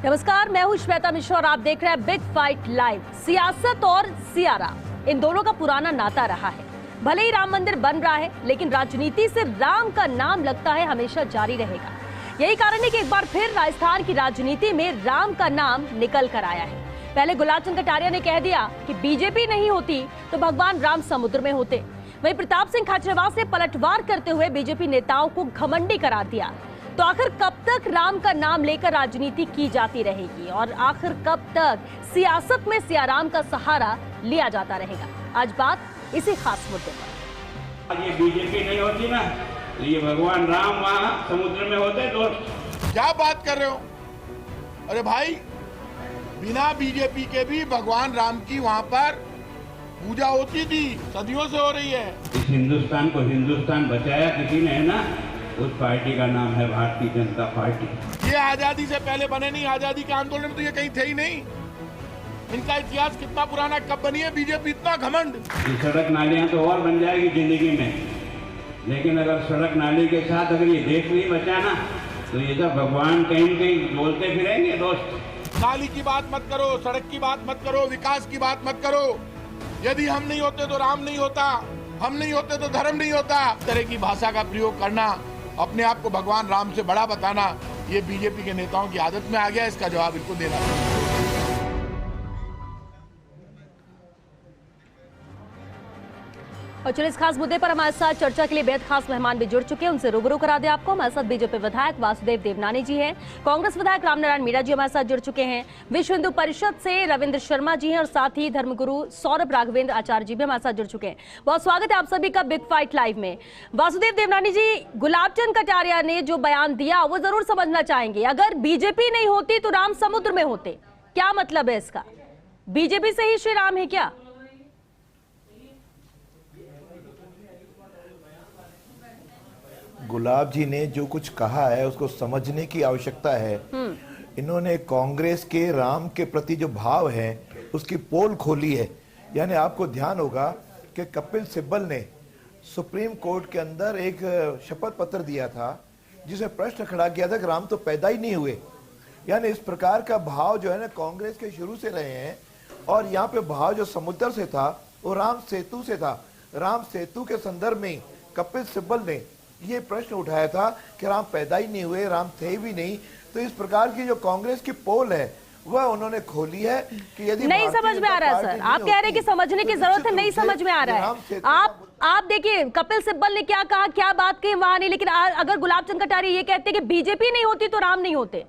नमस्कार, मैं हूं श्वेता मिश्रा और आप देख रहे हैं बिग फाइट लाइव। सियासत और सियारा, इन दोनों का पुराना नाता रहा है। भले ही राम मंदिर बन रहा है, लेकिन राजनीति से राम का नाम लगता है हमेशा जारी रहेगा। यही कारण है कि एक बार फिर राजस्थान की राजनीति में राम का नाम निकल कर आया है। पहले गुलाब चंद कटारिया ने कह दिया कि बीजेपी नहीं होती तो भगवान राम समुद्र में होते। वहीं प्रताप सिंह खाचरियावास ने पलटवार करते हुए बीजेपी नेताओं को घमंडी करार दिया। तो आखिर कब तक राम का नाम लेकर राजनीति की जाती रहेगी और आखिर कब तक सियासत में सियाराम का सहारा लिया जाता रहेगा? आज बात इसी खास मुद्दे पर। ये बीजेपी नहीं होती ना, तो ये भगवान राम वहाँ समुद्र में होते। दोस्त क्या बात कर रहे हो? अरे भाई, बिना बीजेपी के भी भगवान राम की वहाँ पर पूजा होती थी, सदियों से हो रही है। इस हिंदुस्तान को हिंदुस्तान बचाया किसी ने, है ना? उस पार्टी का नाम है भारतीय जनता पार्टी। ये आजादी से पहले बने नहीं, आजादी के आंदोलन में तो ये कहीं थे ही नहीं। इनका इतिहास कितना पुराना, कब बनी है बीजेपी? इतना घमंड। ये सड़क नालियां तो और बन जाएगी जिंदगी में, लेकिन अगर सड़क नाली के साथ अगर ये देश नहीं बचा ना, तो ये सब भगवान कहीं न कहीं बोलते फिरेंगे। दोस्त, नाली की बात मत करो, सड़क की बात मत करो, विकास की बात मत करो। यदि हम नहीं होते तो राम नहीं होता, हम नहीं होते तो धर्म नहीं होता। इस तरह की भाषा का प्रयोग करना, अपने आप को भगवान राम से बड़ा बताना, ये बीजेपी के नेताओं की आदत में आ गया। इसका जवाब इनको देना है। और चलिए, इस खास मुद्दे पर हमारे साथ चर्चा के लिए बेहद खास मेहमान भी जुड़ चुके हैं, उनसे रूबरू करा दे आपको। हमारे साथ बीजेपी विधायक वासुदेव देवनानी जी हैं, कांग्रेस विधायक रामनारायण मीणा जी हमारे साथ जुड़ चुके हैं, विश्व हिंदू परिषद से रविंद्र शर्मा जी हैं और साथ ही धर्मगुरु सौरभ राघवेंद्र आचार्य जी भी हमारे साथ जुड़ चुके हैं। बहुत स्वागत है आप सभी का बिग फाइट लाइव में। वासुदेव देवनानी जी, गुलाब चंद कटारिया ने जो बयान दिया वो जरूर समझना चाहेंगे। अगर बीजेपी नहीं होती तो राम समुद्र में होते, क्या मतलब है इसका? बीजेपी से ही श्री राम है क्या? गुलाब जी ने जो कुछ कहा है उसको समझने की आवश्यकता है। इन्होंने कांग्रेस के राम के प्रति जो भाव है उसकी पोल खोली है। यानी आपको ध्यान होगा कि कपिल सिब्बल ने सुप्रीम कोर्ट के अंदर एक शपथ पत्र दिया था जिसमें प्रश्न खड़ा किया था कि राम तो पैदा ही नहीं हुए। यानी इस प्रकार का भाव जो है ना कांग्रेस के शुरू से रहे हैं। और यहाँ पे भाव जो समुद्र से था वो राम सेतु से था। राम सेतु के संदर्भ में कपिल सिब्बल ने ये प्रश्न उठाया था कि राम पैदा ही नहीं हुए, राम थे भी नहीं। तो इस प्रकार की जो कांग्रेस की पोल है वह उन्होंने खोली है कि यदि नहीं समझ में आ रहा है सर, आप कह रहे हैं कि समझने की जरूरत है, नहीं समझ में आ रहा है। आप देखिए, कपिल सिब्बल ने क्या कहा, क्या बात कही वहां नहीं, लेकिन अगर गुलाब चंद कटारिया ये कहते हैं कि बीजेपी नहीं होती तो राम नहीं होते,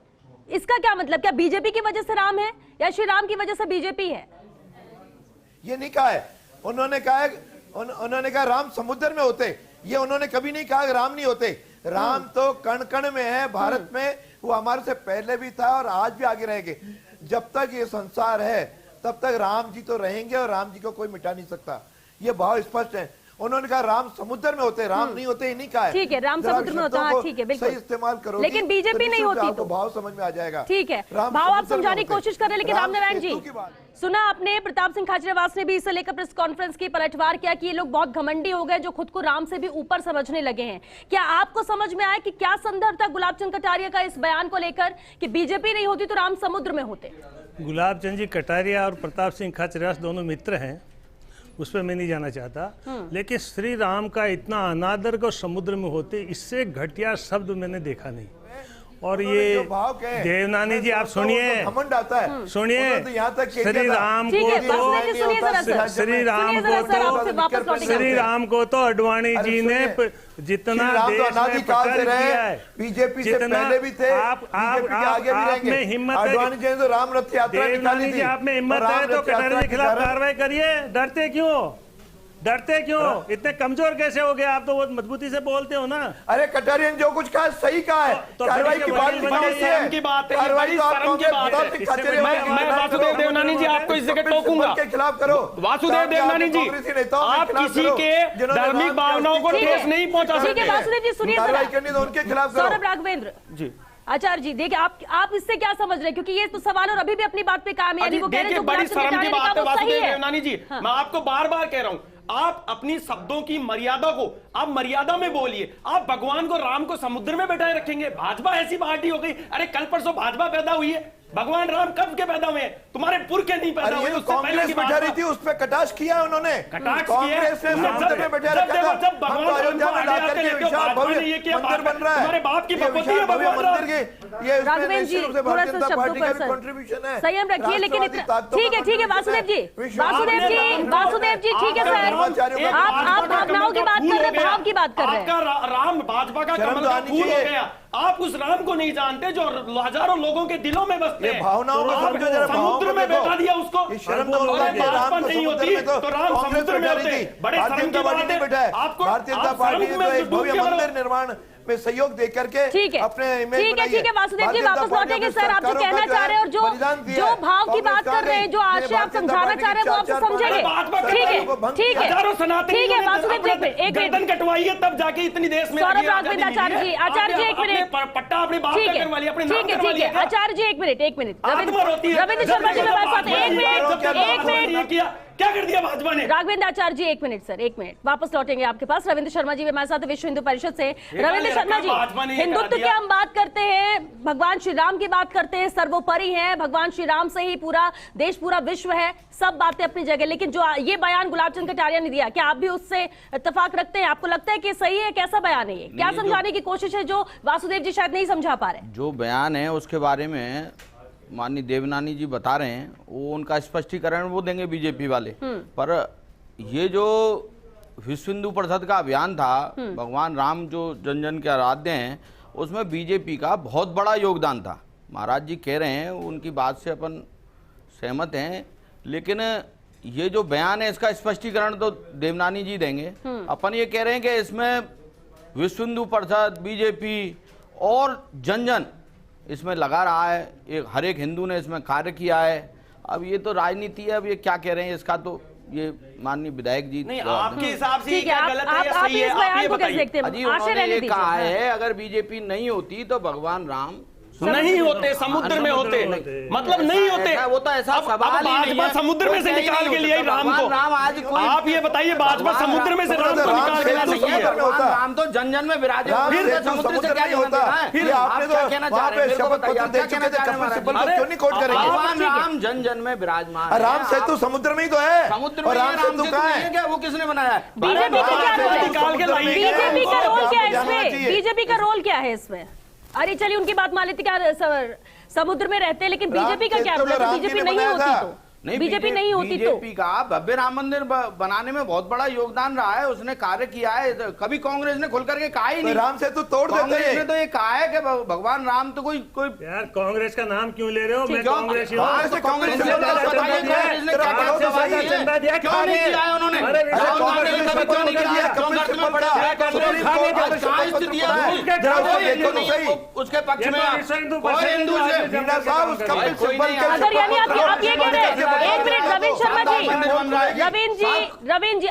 इसका क्या मतलब? क्या बीजेपी की वजह से राम है या श्री राम की वजह से बीजेपी है? ये नहीं कहा है। उन्होंने कहा राम समुद्र में होते। ये उन्होंने कभी नहीं कहा राम नहीं होते। राम तो कण कण में है भारत में, वो हमारे से पहले भी था और आज भी आगे रहेंगे। जब तक ये संसार है तब तक राम जी तो रहेंगे और राम जी को कोई मिटा नहीं सकता। ये भाव स्पष्ट है। उन्होंने कहा राम समुद्र में होते, राम नहीं होते, ये नहीं कहा है। ठीक है, राम समुद्र में होता है, ठीक है, बिल्कुल सही इस्तेमाल करो, लेकिन बीजेपी नहीं होती तो भाव समझ में आ जाएगा। ठीक है, भाव आप समझाने की कोशिश कर रहे हैं, लेकिन रामनारायण जी, सुना आपने प्रताप सिंह खाचरियावास ने भी इसे लेकर प्रेस कॉन्फ्रेंस की, पलटवार किया कि ये लोग बहुत घमंडी हो गए जो खुद को राम से भी ऊपर समझने लगे हैं। क्या आपको समझ में आया कि क्या संदर्भ था गुलाब चंद कटारिया का इस बयान को लेकर कि बीजेपी नहीं होती तो राम समुद्र में होते? गुलाब चंद जी कटारिया और प्रताप सिंह खाचरियावास दोनों मित्र हैं, उस पर मैं नहीं जाना चाहता, लेकिन श्री राम का इतना अनादर को समुद्र में होते, इससे घटिया शब्द मैंने देखा नहीं। और ये देवनानी जी आप सुनिए, घमंड आता है, सुनिए, श्री राम को तो अडवाणी जी ने जितना देश में प्रचार किया है, बीजेपी से पहले भी थे, आप में हिम्मत है, अडवाणी जी ने तो राम रथ यात्रा निकाली थी। आप में हिम्मत है तो कटारिया के खिलाफ कार्रवाई करिए। डरते क्यों? डरते क्यों? इतने कमजोर कैसे हो गए आप? तो बहुत मजबूती से बोलते हो ना। अरे कटारिया ने जो कुछ कहा सही कहा है। कार्रवाई की बात शर्म की बात है, कार्रवाई शर्म की बात है। मैं वासुदेव देवनानी जी आपको इस जगह टोकूंगा के खिलाफ करो। वासुदेव देवनानी जी, आप किसी के धार्मिक भावनाओं को ठेस नहीं पहुंचा सकते। ठीक है वासुदेव जी, सुनिए उनके खिलाफ सौरभ राघवेंद्र जी, आचार्य जी, देखिए आप इससे क्या समझ रहे हैं? क्योंकि ये तो सवाल और अभी भी अपनी बात पे काम है। देखिए, बड़ी शर्म की बात है वासुदेव देवनानी जी, मैं आपको बार बार कह रहा हूं, आप अपनी शब्दों की मर्यादा को आप मर्यादा में बोलिए। आप भगवान को राम को समुद्र में बैठाए रखेंगे। भाजपा ऐसी पार्टी हो गई, अरे कल परसों भाजपा पैदा हुई है, भगवान राम कब के पैदा हुए? तुम्हारे पुरखे नहीं पैदा हुए, उससे पहले कांग्रेस की बात बैठा रही है। थी, उस पर कटाक्ष किया उन्होंने। कटाक्ष कांग्रेस ने संसद में बैठा रखा था। जब भगवान राम को आगे आते लेते हो, भाजपा ने ये किया, मंदिर बन रहा है, तुम्हारे बाप की भगवती है भगवान राम। ये राघवेंद्र जी थोड़ा सा शब्दों पर कंट्रीब्यूशन है, संयम रखिए, लेकिन ठीक है वासुदेव जी, वासुदेव जी ठीक है सर, आप भावनाओं की बात कर रहे हैं, भाव की बात कर रहे हैं। आपका राम भाजपा का कमल का फूल हो गया, आप उस राम को नहीं जानते जो हजारों लोगों के दिलों में बसते हैं। भावनाओं को समझो जरा, समुद्र में बैठा दिया उसको। शर्म भाजपा नहीं होती तो राम समुद्र में होते। बड़े शर्म की बात है आपको। भारतीय जनता पार्टी ने तो एक भव्य मंदिर निर्माण में सहयोग दे करके ठीक है, अपने ठीक है वासुदेव जी, वापस लौटेंगे सर। आप जो कहना चाह रहे हैं और जो भाव की बात कर रहे हैं, जो आशय आप समझाना चाह रहे हैं, वो आप समझेंगे। ठीक है वासुदेव जी, एक मिनट कटवाइए तब जाके इतनी देश में सौरभ राघवेंद्र आचार्य जी, एक मिनट, पट्टा अपने बाप का करवा लिया, अपने नाम करवा लिया। आचार्य जी एक मिनट, आत्मरोती है। रविंद्र शर्मा जी मेरे पास एक मिनट, क्या कर दिया भाजपा ने? राघवेंद्र आचार्य जी एक मिनट सर, एक मिनट, वापस लौटेंगे आपके पास। रविंद्र शर्मा जी हमारे साथ विश्व हिंदू परिषद से। रविंद्र शर्मा जी, हिंदुत्व की हम बात करते हैं, भगवान श्री राम की बात करते हैं, सर्वोपरि है, भगवान श्री राम से ही पूरा देश पूरा विश्व है, सब बातें अपनी जगह। लेकिन जो ये बयान गुलाब चंद कटारिया ने दिया, क्या आप भी उससे इत्तेफाक रखते हैं? आपको लगता है कि सही है? कैसा बयान है ये? क्या समझाने की कोशिश है जो वासुदेव जी शायद नहीं समझा पा रहे? जो बयान है उसके बारे में माननीय देवनानी जी बता रहे हैं, वो उनका स्पष्टीकरण वो देंगे बीजेपी वाले। पर ये जो विश्व हिंदू परिषद का अभियान था, भगवान राम जो जन जन के आराध्य हैं, उसमें बीजेपी का बहुत बड़ा योगदान था। महाराज जी कह रहे हैं, उनकी बात से अपन सहमत हैं, लेकिन ये जो बयान है इसका स्पष्टीकरण तो देवनानी जी देंगे। अपन ये कह रहे हैं कि इसमें विश्व हिंदू परिषद, बीजेपी और जन जन इसमें लगा रहा है, एक हर एक हिंदू ने इसमें कार्य किया है। अब ये तो राजनीति है, अब ये क्या कह रहे हैं इसका तो ये माननीय विधायक जी नहीं, आपके हिसाब से ठीक है, आप इस बयान को कैसे देखते हैं? अजी उन्होंने ये कहा है अगर बीजेपी नहीं होती तो भगवान राम नहीं होते, समुद्र में होते, मतलब नहीं होते। वो तो ऐसा सवाल ही नहीं भाजपा है। समुद्र में से निकाल के लिए राम को। राम आज कोई आप ये बताइए, भाजपा समुद्र में से राम को निकाल के ला सकती है? राम तो जन जन में विराजे फिर समुद्र से क्या होता है? फिर आपने तो वहां पे शपथ पत्र दे चुके थे, कपिल सिब्बल को क्यों नहीं कोट करेंगे? भगवान राम जन जन में विराजमान। राम सेतु समुद्र में ही तो है, समुद्र और में राम सेतु कहाँ है? क्या वो किसने बनाया? बीजेपी का क्या रोल है? निकाल के लाइए। बीजेपी का रोल क्या है इसमें? बीजेपी का रोल क्या है इसमें? अरे चलिए उनकी बात मान लेते, क्या समुद्र में रहते हैं, लेकिन बीजेपी का क्या रोल है? बीजेपी नहीं होती तो बीजेपी नहीं होती तो बीजेपी का भव्य राम मंदिर बनाने में बहुत बड़ा योगदान रहा है, उसने कार्य किया है। कभी कांग्रेस ने खुल करके कहा ही नहीं। राम सेतु तोड़ देते कांग्रेस हैं। ने तो ये कहा है कि भगवान राम तो कोई यार कांग्रेस का नाम क्यों ले रहे हो? मैं क्यों? कांग्रेस ही हाँ, हूँ। तो कांग्रेस ने चंदा बताइए, दिया है। कांग्रेस ने क्या क्या आपको सेवा की है? चंदा दिया, क्यों खा नहीं गए। किया है उन्होंने? अरे राहुल गांधी ने कांग्रेस कभी क्यों नहीं किया? क्यों कपिल गर्त में सिब्बल पड़ा? का कहाँ स्थिति है? जरा उसको देखो तो सही। उसके पक्ष में ये तो हिंदू कोई हिंदू से मीना साहब उस कपिल सिब्बल के अगर यानी आप ये कह रहे हैं, एक मिनट रविंद्र शर्मा जी, रविंद्र जी,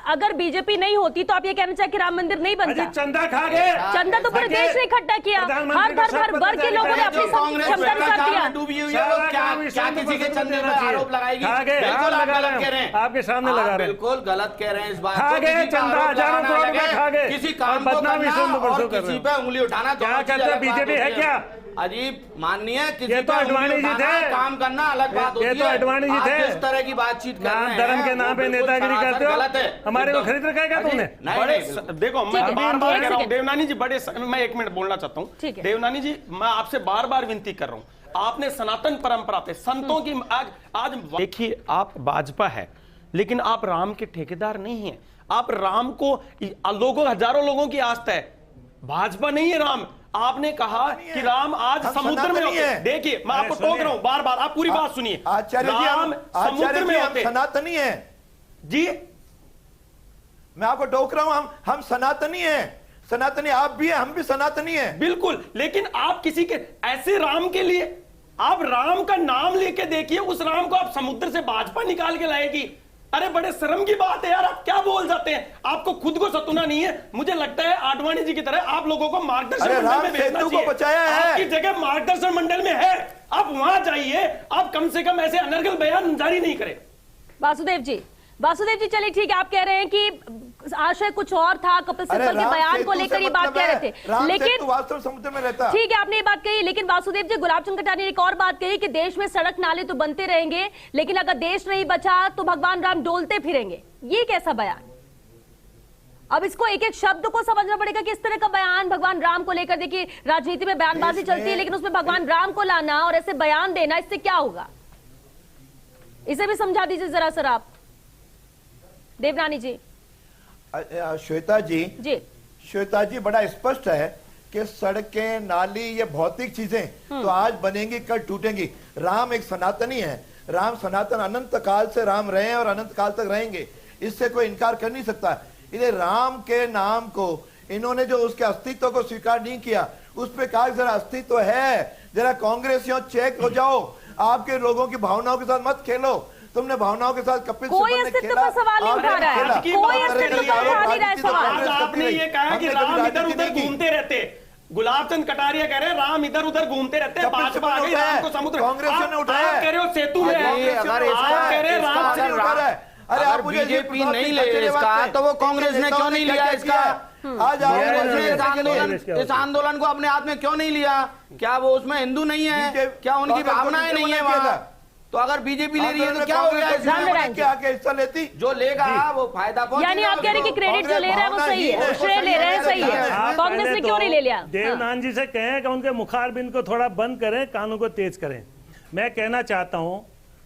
अगर बीजेपी नहीं होती तो आप ये कहना चाहिए कि राम मंदिर नहीं बनता? चंदा खा गए। चंदा तो पूरे देश ने इकट्ठा किया, हर वर्ग के लोगों ने अपनी क्षमता कर दिया। डूबी हुई है, वो क्या किसी के चंदे पर आरोप लगाएगी? खा गए, बिल्कुल आप लगा गलत रहे कह रहे हैं, हैं। आपके सामने लगा रहे हैं। बिल्कुल गलत कह रहे हैं इस बात खा को। गए किसी पे चंदा, आरोप हजारों लगाना करोड़ रुपए लगे, खा गए। किसी काम को बदनामी करना सुन और परसों कर किसी रहे पे उंगली उठाना, क्या दोनों चीज़ करते अलग बात बीजेपी है होती क्या? अजीब माननीय किसी ये तो पे अडवाणी उंगली जी उठाना, थे। काम करना अलग बात होती ये है। तो अडवाणी जी आप थे। जिस तरह की बातचीत कर रहे हैं धर्म के नाम वो पे बिल्कुल नेतागिरी करते हो। गलत है। हमारे को एकदम। खरीद रखा है क्या तुमने? नहीं, बड़े नहीं, देखो, मैं ठीक है, बार बार एक कह रहा हूँ सेकंड। देवनानी जी, बड़े मैं एक मिनट बोलना चाहता हूँ। ठीक है। देवनानी जी, मैं आपसे बार बार विनती कर रहा हूँ, आपने सनातन परंपरा पे संतों की आज देखिए, आप भाजपा है लेकिन आप राम के ठेकेदार नहीं है। आप राम को लोगों, हजारों लोगों की आस्था है, भाजपा नहीं है राम। आपने कहा कि राम आज समुद्र में होते। देखिए, मैं आपको टोक रहा हूं बार बार, आप पूरी बात सुनिए। आचार्य जी, राम समुद्र में होते सनातनी है जी। मैं आपको टोक रहा हूं, हम सनातनी हैं। सनातनी आप भी हैं, हम भी सनातनी हैं। बिल्कुल, लेकिन आप किसी के ऐसे राम के लिए, आप राम का नाम लेके देखिए, उस राम को आप समुद्र से भाजपा निकाल के लाएगी। अरे बड़े शर्म की बात है यार, आप क्या बोल जाते हैं? आपको खुद को सतुना नहीं है। मुझे लगता है आडवाणी जी की तरह आप लोगों को मार्गदर्शन मंडल में भेजना चाहिए। बचाया है, आपकी जगह मार्गदर्शन मंडल में है, आप वहां जाइए। आप कम से कम ऐसे अनर्गल बयान जारी नहीं करें। वासुदेव जी चलिए ठीक है, आप कह रहे हैं कि आशय कुछ और था, कपिल सिब्बल के बयान को लेकर ये बात कह रहे थे, लेकिन वास्तव समुद्र में रहता। ठीक है, आपने ये बात कही, लेकिन वासुदेव जी, गुलाब चंद कटारिया ने एक और बात कही कि देश में सड़क नाले तो बनते रहेंगे, लेकिन अगर देश नहीं बचा तो भगवान राम डोलते फिरेंगे। ये कैसा बयान? अब इसको एक एक शब्द को समझना पड़ेगा कि इस तरह का बयान भगवान राम को लेकर, देखिए राजनीति में बयानबाजी चलती है, लेकिन उसमें भगवान राम को लाना और ऐसे बयान देना, इससे क्या होगा? इसे भी समझा दीजिए जरा सर आप, देवनानी जी। श्वेता जी बड़ा स्पष्ट है कि सड़कें, नाली, ये भौतिक चीजें तो आज बनेंगी, कल टूटेंगी। राम एक सनातनी है, राम सनातन अनंत काल से राम रहे और अनंत काल तक रहेंगे, इससे कोई इनकार कर नहीं सकता। इन्हें राम के नाम को इन्होंने जो उसके अस्तित्व को स्वीकार नहीं किया, उस पे कहा जरा अस्तित्व है, जरा कांग्रेसियों चेक हो जाओ, आपके लोगों की भावनाओं के साथ मत खेलो। तुमने भावनाओं के साथ कपिल कोई अस्तित्व का सवाल नहीं उठा रहा है, कोई अस्तित्व का उठा नहीं रहा है सवाल। आपने ये कहा कि राम इधर उधर घूमते रहते, गुलाब चंद कटारिया कह रहे हैं राम इधर उधर घूमते रहते हैं, भाजपा आ गई राम को समुद्र, कांग्रेस ने उठाया, आप कह रहे हो सेतु है, आप कह रहे हैं राम। अरे आप बीजेपी नहीं ले इसका तो वो कांग्रेस ने क्यों नहीं लिया इसका? आज इस आंदोलन को अपने हाथ में क्यों नहीं लिया? क्या वो उसमें हिंदू नहीं है? क्या उनकी भावनाएं नहीं है वहाँ? तो अगर बीजेपी ले रही है तो क्या हो गया? हिस्सा लेती, जो लेगा वो फायदा पहुंचेगा। यानी आप कह रहे हैं कि क्रेडिट जो ले रहा है वो सही है, श्रेय ले रहे हैं सही है, कांग्रेस ने क्यों नहीं ले लिया? देवनान जी से कहें कि उनके मुखारबिंद को थोड़ा बंद करें, कानों को तेज करें। मैं कहना चाहता हूं,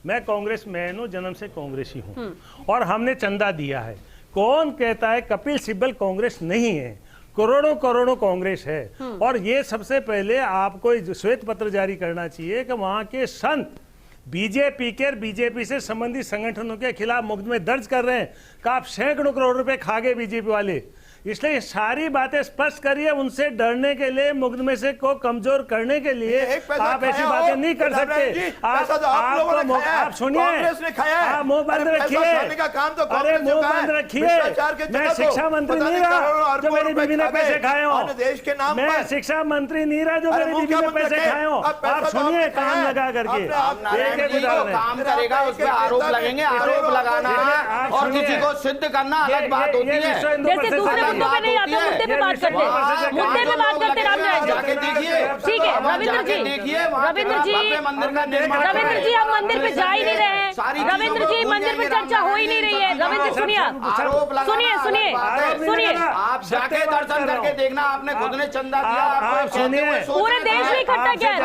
मैं कांग्रेस मैन हूं, जन्म से कांग्रेसी हूं और हमने चंदा दिया है। कौन कहता है कपिल सिब्बल कांग्रेस नहीं है? करोड़ों करोड़ों कांग्रेस है। और ये सबसे पहले आपको श्वेत पत्र जारी करना चाहिए कि वहां के संत बीजेपी के, बीजेपी से संबंधित संगठनों के खिलाफ मुकदमे दर्ज कर रहे हैं कि आप सैकड़ों करोड़ रुपए खा गए बीजेपी वाले। इसलिए सारी बातें स्पष्ट करिए, उनसे डरने के लिए, मुकदमे से को कमजोर करने के लिए आप ऐसी बातें नहीं कर सकते। आप सुनिए, आप मुंह बंद रखिए, अरे मुंह बंद रखिए। मैं शिक्षा मंत्री नहीं रहा जो मेरी बीवी ने पैसे खाए हो, मैं शिक्षा मंत्री नहीं रहा जो मेरी बीवी ने पैसे खाए हो। आप सुनिए कान लगा करके, काम करेगा उस पर आरोप लगेंगे, आरोप लगाना और किसी को सिद्ध करना अलग बात होती है। मुद्दों पे नहीं आते, मुद्दे पे बात करते, मुद्दे पे बात करते रामराज जी। ठीक है रविंद्र जी, रविंद्र जी हम मंदिर पे जा ही नहीं रहे हैं, रविंद्र जी मंदिर पे चर्चा हो ही नहीं रही है। रविंद्र सुनिए, सुनिए, आप जाके दर्शन करके देखना, आपने खुद ने चंदा दिया, पूरे देश में इकट्ठा किया है।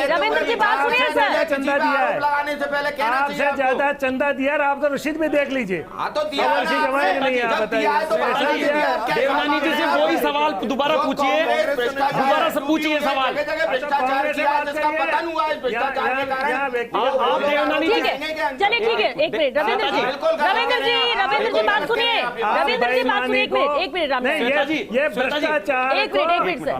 रविंद्र जी बात सुनिए सर, चंदा दिया है, लगाने से पहले कहना चाहिए आपसे ज्यादा चंदा दिया, आप तो रसीद में देख लीजिए। हाँ तो दिया नहीं है, बताइए। देवनानी जी से वही सवाल दोबारा पूछिए, दोबारा से पूछिए सवाल। भ्रष्टाचार किया जिसका पतन हुआ है भ्रष्टाचार के कारण। आप देवनानी ठीक है, चलिए ठीक है, एक मिनट रविंद्र जी बात सुनिए, रविंद्र जी बात सुनिए, एक मिनट रामराज जी, ये भ्रष्टाचार, एक मिनट सर,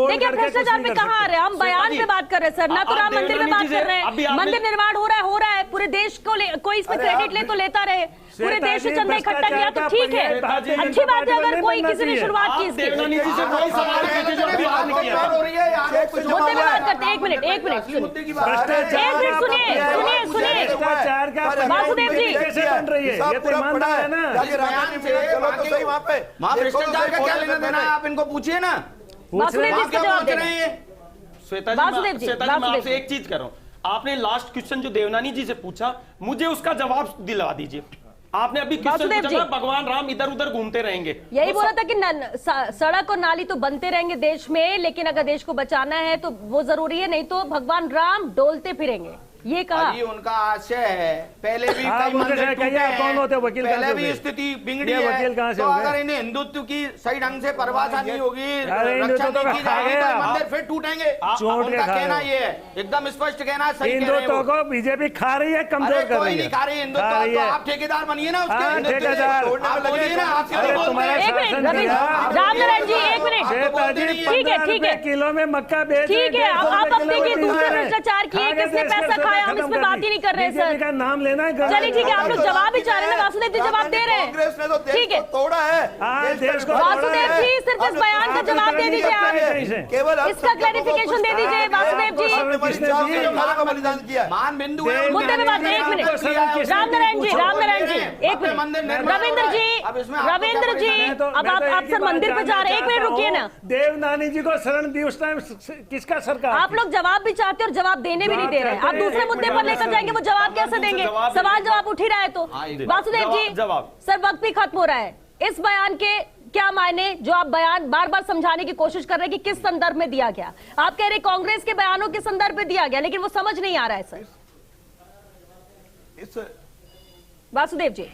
देखिए भ्रष्टाचार पे कहाँ आ रहे हैं हम? बयान पे बात कर रहे हैं सर, ना तो राम मंदिर पे बात कर रहे हैं। मंदिर निर्माण हो रहा है, पूरे देश को कोई इसमें क्रेडिट ले तो लेता रहे, पूरे देश से चंदा इकट्ठा किया तो ठीक है, अच्छी बात है अगर कोई किसी ने शुरुआत की इसकी। देवनानी जी से वही सवाल पूछे जो अभी आपने किया। मुद्दे पे बात करते हैं, एक मिनट सुनिए, वासुदेव जी कैसे बन रही है? ये तो ईमानदार है ना, वहाँ भ्रष्टाचार का क्या लेना देना है? आप इनको पूछिए ना, वासुदेव जी इसका जवाब दे रहे हैं। श्वेता जी मैं आपसे एक चीज कर रहा हूँ, आपने लास्ट क्वेश्चन जो देवनानी जी से पूछा, मुझे उसका जवाब दिला दीजिए। आपने अभी क्वेश्चन पूछा भगवान राम इधर उधर घूमते रहेंगे, यही बोला था कि सड़क और नाली तो बनते रहेंगे देश में, लेकिन अगर देश को बचाना है तो वो जरूरी है, नहीं तो भगवान राम डोलते फिरेंगे, ये कहा। अभी उनका आशय है, पहले भी कई मंदिर टूटे हैं, कौन होते वकील, पहले भी स्थिति बिगड़ी है, वकील कहाँ से तो अगर इन्हें हिंदुत्व की सही ढंग से परिभाषा नहीं होगी, रक्षा नहीं की जाएगी तो मंदिर फिर टूटेंगे। उनका कहना ये है, एकदम स्पष्ट कहना है, सही कह रहे हैं हिंदुत्व को बीजेपी खा रही है, कमजोर कर रही है। नहीं खा रही है हिंदुत्व, तो आप ठेकेदार बनिए ना उसके, ठेकेदार बोलिए ना, रामनारायण जी एक मिनट, ठीक है किलो में मक्का बेच, ठीक है, आप अब देखिए दूसरे प्रचार किए, किसने पैसा खाया, हम इसमें बात ही नहीं कर रहे हैं सर। का नाम लेना है। चलिए ठीक है, आप लोग जवाब ही चाह रहे हैं ना, वासुदेव जी जवाब दे रहे हैं। कांग्रेस ने तो ठीक है, देश को तोड़ा है। देश को वासुदेव जी सिर्फ इस बयान का जवाब दे दीजिए आप, केवल इसका क्लैरिफिकेशन दे दीजिए वासुदेव जी। बलिदान किया। मान बिंदु मुद्दे पे बात, एक मिनट, रामनारायण जी, रामनारायण जी, एक मिनट, रविंद्र जी, रविंद्र जी, अब आप सर मंदिर पे जा रहे हैं, एक मिनट रुकिए ना। देवनानी जी को शरण दी उस टाइम किसका सरकार? आप लोग जवाब भी चाहते हैं और जवाब देने भी नहीं दे रहे हैं। आप दूसरे मुद्दे पर लेकर जाएंगे, वो जवाब कैसे देंगे? सवाल जवाब उठ ही रहा है तो। वासुदेव जी, सर वक्त भी खत्म हो रहा है। इस बयान के क्या मायने, जो आप बयान बार बार समझाने की कोशिश कर रहे हैं कि किस संदर्भ में दिया गया? आप कह रहे कांग्रेस के बयानों के संदर्भ में दिया गया, लेकिन वो समझ नहीं आ रहा है सर। वासुदेव जी,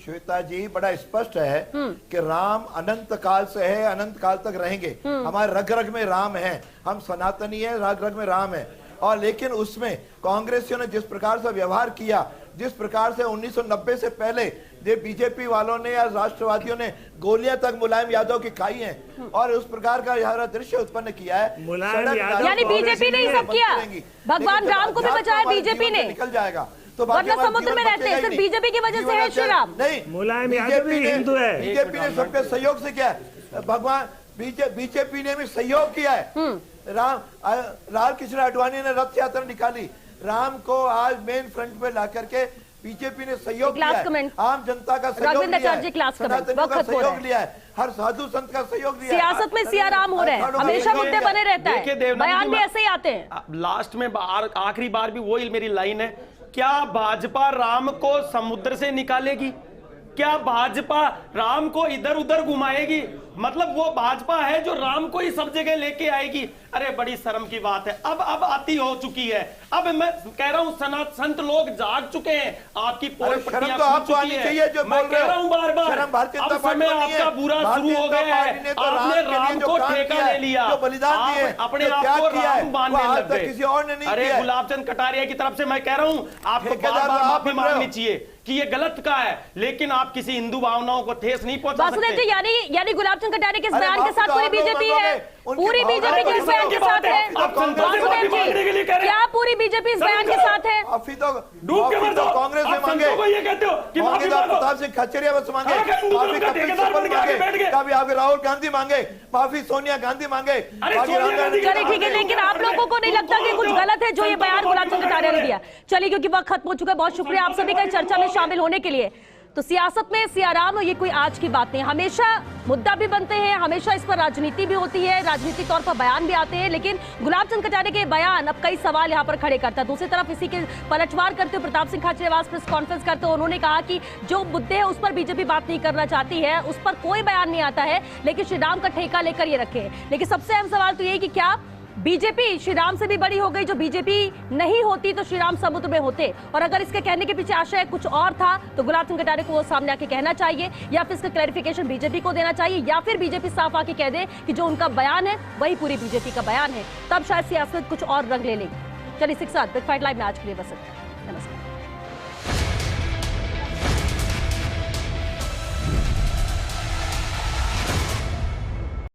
श्वेता जी, बड़ा स्पष्ट है कि राम अनंत काल से है, अनंत काल तक रहेंगे। हमारे रग रग में राम है, हम सनातनी है, रग रग में राम है। और लेकिन उसमें कांग्रेसियों ने जिस प्रकार से व्यवहार किया, जिस प्रकार से 1990 से पहले जो बीजेपी वालों ने या राष्ट्रवादियों ने गोलियां तक मुलायम यादव की खाई हैं और उस प्रकार का यह दृश्य उत्पन्न किया है, यानी बीजेपी ने ही सब किया, भगवान राम को भी बचाया बीजेपी ने। निकल जाएगा तो वरना समुद्र में रहते हैं, सिर्फ बीजेपी की वजह से है श्री राम। नहीं, मुलायम यादव भी हिंदू है। बीजेपी ने सबके सहयोग से किया है। भगवान बीजेपी ने भी सहयोग किया है। लाल कृष्ण आडवाणी ने रथ यात्रा निकाली, राम को आज मेन फ्रंट पे ला करके बीजेपी ने सहयोग किया है, आम जनता का सहयोग लिया है, सनातनियों का सहयोग लिया है, हर साधु संत का सहयोग लिया है। सियासत में सिया राम हो रहे हैं, हमेशा मुद्दे बने रहता है, बयान भी ऐसे ही आते हैं। लास्ट में आखिरी बार भी वही मेरी लाइन है, क्या भाजपा राम को समुद्र से निकालेगी? क्या भाजपा राम को इधर उधर घुमाएगी? मतलब वो भाजपा है जो राम को ही सब जगह लेके आएगी? अरे बड़ी शर्म की बात है। अब आती हो चुकी है। अब मैं कह रहा हूँ संत लोग जाग चुके हैं, आपकी शर्म तो आपको आनी चाहिए जो मैं कह रहा हूँ बार बार, अब समय आपका बुरा शुरू हो गया है। आपने राम को ठेका ले लिया, अपने आप को राम मानने लग गए। किसी और ने नहीं। अरे गुलाबचंद कटारिया की तरफ से मैं कह रहा हूँ, आपको बार बार माफी मांगनी चाहिए कि ये गलत का है, लेकिन आप किसी हिंदू भावनाओं को ठेस नहीं पहुंचा सकते। यानी गुलाबचंद कटारिया के इस बयान के साथ पूरी बीजेपी है, पूरी बीजेपी के इस बयान के साथ है। क्या पूरी बीजेपी इस बयान के साथ है? अभी तो डूब के मर जाओ। कांग्रेस में मांगे, ये कहते हो कि माफी मांगो। प्रताप सिंह खचरिया बस मांगे, माफी कपिल सिब्बल मांगे, कभी आपके राहुल गांधी मांगे, माफी सोनिया गांधी मांगे। चलिए ठीक है, लेकिन आप लोगों को नहीं लगता कि कुछ गलत है जो ये बयान गुलाबचंद कटारिया ने दिया? चलिए, क्योंकि वक्त खत्म हो चुका है। बहुत शुक्रिया आप सभी का चर्चा में शामिल होने के लिए। तो सियासत में सियाराम ये कोई आज की बात नहीं, हमेशा मुद्दा भी बनते हैं, हमेशा इस पर राजनीति भी होती है, राजनीतिक तौर पर बयान भी आते हैं। लेकिन गुलाबचंद कटारिया के बयान अब कई सवाल यहाँ पर खड़े करता है। दूसरी तरफ इसी के पलटवार करते हुए प्रताप सिंह खाचरियावास प्रेस कॉन्फ्रेंस करते हुए उन्होंने कहा कि जो मुद्दे हैं उस पर बीजेपी बात नहीं करना चाहती है, उस पर कोई बयान नहीं आता है, लेकिन श्री राम का ठेका लेकर ये रखे। लेकिन सबसे अहम सवाल तो यही कि क्या बीजेपी श्री राम से भी बड़ी हो गई? जो बीजेपी नहीं होती तो श्री राम समुद्र में होते। और अगर इसके कहने के पीछे आशय कुछ और था तो गुलाबचंद कटारिया को वो सामने आके कहना चाहिए, या फिर इसका क्लैरिफिकेशन बीजेपी को देना चाहिए, या फिर बीजेपी साफ आके कह दे कि जो उनका बयान है वही पूरी बीजेपी का बयान है। तब शायद सियासत कुछ और रंग ले लेगी। चलिए, 6 बिग फाइट लाइव में आज के लिए बस इतना। नमस्कार।